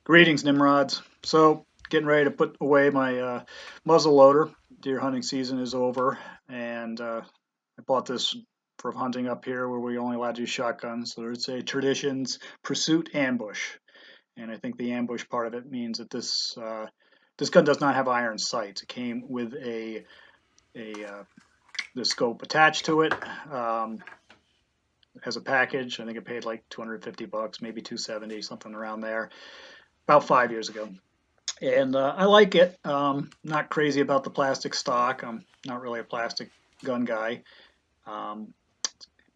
Greetings, Nimrods. So, getting ready to put away my muzzleloader. Deer hunting season is over, and I bought this for hunting up here where we only allowed to use shotguns. So it's a traditions pursuit ambush, and I think the ambush part of it means that this gun does not have iron sights. It came with a the scope attached to it as a package. I think it paid like 250 bucks, maybe 270, something around there, about 5 years ago. And I like it. Not crazy about the plastic stock. I'm not really a plastic gun guy. Um,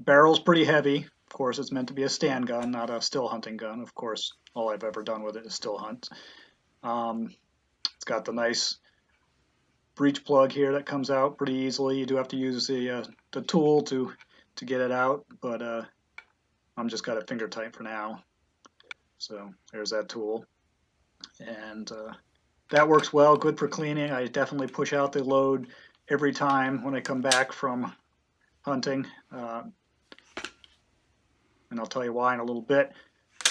Barrel's pretty heavy. Of course, it's meant to be a stand gun, not a still hunting gun. Of course, all I've ever done with it is still hunt. Um, it's got the nice breech plug here that comes out pretty easily. You do have to use the tool to get it out, but I'm just got it finger tight for now. So there's that tool, and that works well. Good for cleaning. I definitely push out the load every time when I come back from hunting, and I'll tell you why in a little bit.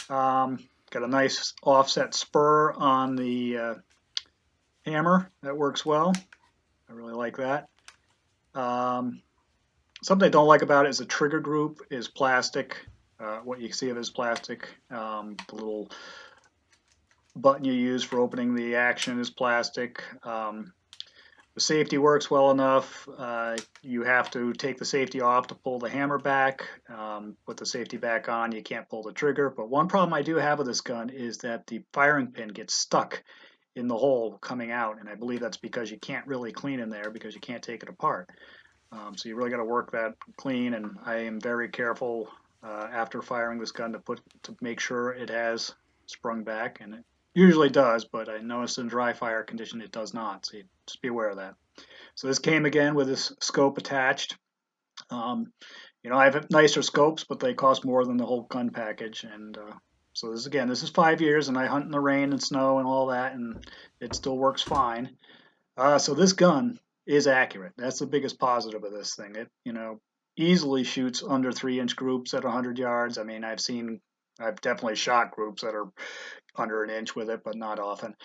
Got a nice offset spur on the hammer that works well. I really like that. Something I don't like about it is the trigger group is plastic. What you see of it is plastic. The little button you use for opening the action is plastic. The safety works well enough. You have to take the safety off to pull the hammer back. With the safety back on, you can't pull the trigger. But one problem I do have with this gun is that the firing pin gets stuck in the hole coming out, and I believe that's because you can't really clean in there because you can't take it apart. So you really got to work that clean, and I am very careful after firing this gun to make sure it has sprung back, and it usually does, but I noticed in dry fire condition it does not, so you just be aware of that. So this came again with this scope attached. Um, I have nicer scopes, but they cost more than the whole gun package, and so this is 5 years, and I hunt in the rain and snow and all that, and it still works fine. So this gun is accurate. That's the biggest positive of this thing. It easily shoots under 3-inch groups at 100 yards. I mean, I've definitely shot groups that are under an inch with it, but not often.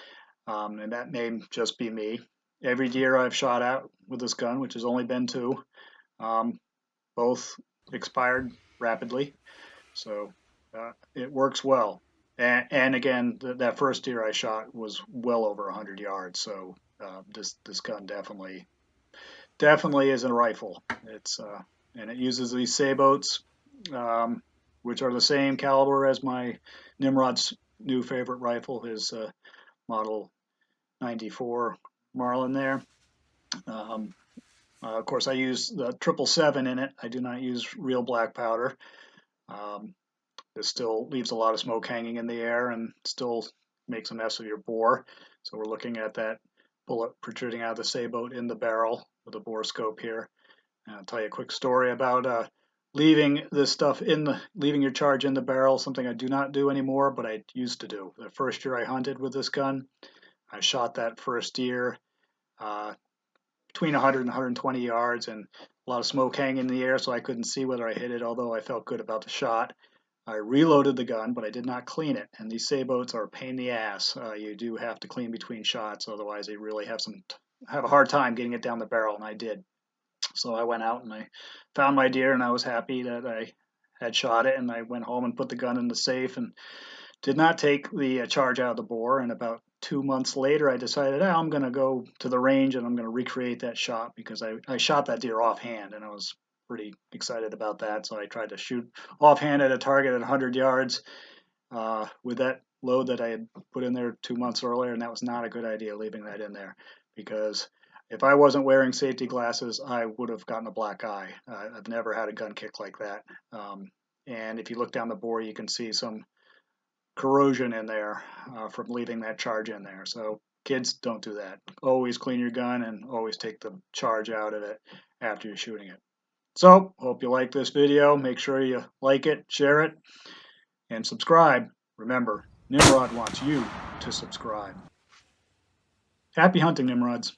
And that may just be me. Every deer I've shot at with this gun, which has only been two, um, both expired rapidly. So it works well. And again, that first deer I shot was well over 100 yards. So this gun definitely is a rifle. And it uses these sabots, which are the same caliber as my Nimrod's new favorite rifle, his Model 94 Marlin there. Of course, I use the 777 in it. I do not use real black powder. This still leaves a lot of smoke hanging in the air and still makes a mess of your bore. So we're looking at that bullet protruding out of the sabot in the barrel with a bore scope here. And I'll tell you a quick story about leaving leaving your charge in the barrel, something I do not do anymore, but I used to do. The first year I hunted with this gun, I shot that first deer between 100 and 120 yards, and a lot of smoke hanging in the air, so I couldn't see whether I hit it, although I felt good about the shot. I reloaded the gun, but I did not clean it, and these sabots are a pain in the ass. You do have to clean between shots, otherwise they really have a hard time getting it down the barrel, and I did. So I went out and I found my deer, and I was happy that I had shot it, and I went home and put the gun in the safe and did not take the charge out of the bore. And about 2 months later, I decided, I'm going to go to the range and I'm going to recreate that shot because I shot that deer offhand, and I was pretty excited about that. So I tried to shoot offhand at a target at 100 yards with that load that I had put in there 2 months earlier, and that was not a good idea leaving that in there because if I wasn't wearing safety glasses, I would have gotten a black eye. I've never had a gun kick like that. And if you look down the bore, you can see some corrosion in there from leaving that charge in there. So kids, don't do that. Always clean your gun and always take the charge out of it after you're shooting it. So, hope you like this video. Make sure you like it, share it, and subscribe. Remember, Nimrod wants you to subscribe. Happy hunting, Nimrods.